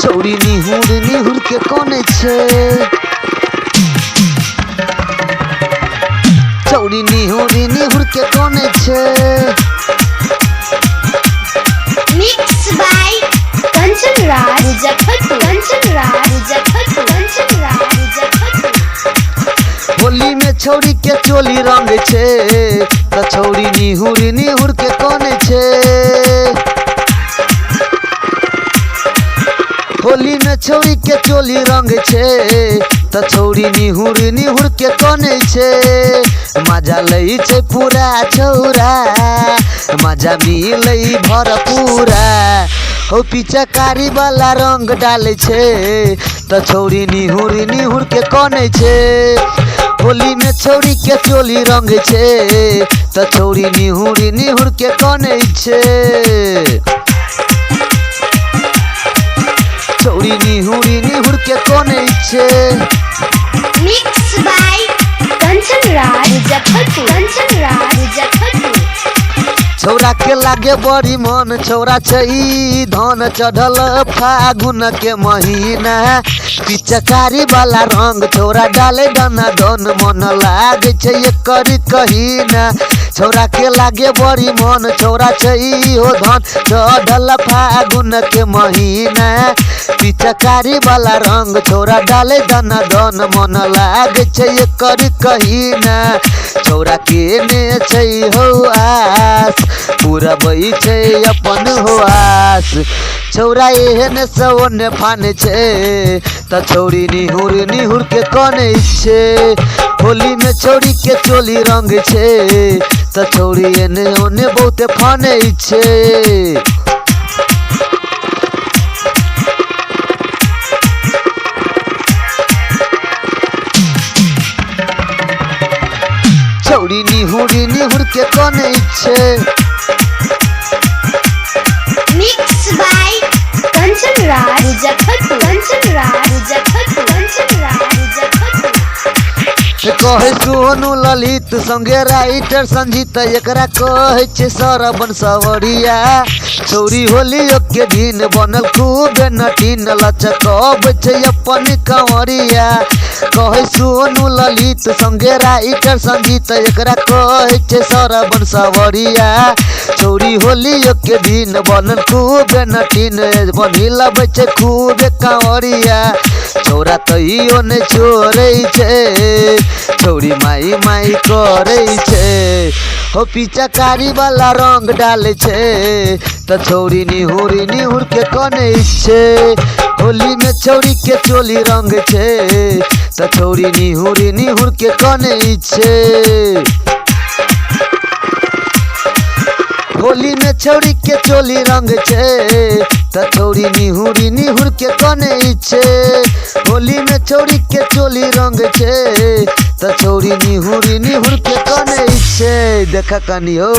छौरी निहुर निहुर के कोने छे छौरी निहुर निहुर के कोने छे मिक्स बाय कंचन राज मुजफ्फरपुर कंचन राज मुजफ्फरपुर कंचन राज मुजफ्फरपुर होली में छौरी के चोली रंग छे त छौरी निहुर निहुर के कोने छे होली में छौरी के चोली रंग छे त छौरी निहुर निहुर के कोने छे मजा लई छे पूरा छौरा मजा मिलई भरपूरा हो पिचकारी वाला रंग डाले छे त छौरी निहुर निहुर के कोने छे होली में छौरी के चोली रंग छे त छौरी निहुर निहुर के कोने छे छौरी निहुर निहुर के कोने छे मिक्स बाय कंचन राज मुजफ्फरपुर कंचन राज मुजफ्फरपुर छौरा के लागे बड़ी मन छौरा छई धन चढ़ल फागुन के महीना पिचकारी वाला रंग छौरा डाले डना धन मन लागे छे एकर कहीना छौरा के लागे बड़ी मन छौरा छई हो धन चढ़ल फागुन के महीना पिचकारी वाला रंग छौरा डाले डना धन मन लागे छे एकर कहीना छौरा के ने छई हो आस पूरा बई छे अपन हो आस छौरा एहन सवने फाने छे त छौरी निहुर निहुर के कोने छे होली में छौरी के चोली रंग छे त छौरी एने ओने बहुते फाने छे छौरी निहुर निहुर के कोने छे मिक्स बाय कंचन राज मुजफ्फरपुर कंचन राज मुजफ्फरपुर कंचन राज मुजफ्फरपुर कहे सोनू ललित संगे राइटर संजीत एकरा कहे छे सरबन सवरिया छौरी होली के दिन बनल खूब नटीन लचकब छे अपन कंवरिया कहे सोनू ललित संगे राइटर संजीत एकरा कहे छे सरबन सवरिया छौरी होली के दिन बनल खूब नटीन बनिल बचे खूब कंवरिया छौरा तइयो ने छोड़े छे छौरी माई माई करे छे हो पिचकारी वाला रंग डाले छे त छौरी निहुर निहुर के कोने छे होली में छौरी के चोली रंग छे त छौरी निहुर निहुर के कोने छे होली में छौरी के चोली रंग छे त छौरी निहुर निहुर के कोने छे होली में छौरी के चोली रंग छे त छौरी निहुर निहुर के कोने छे देखा कनी हो।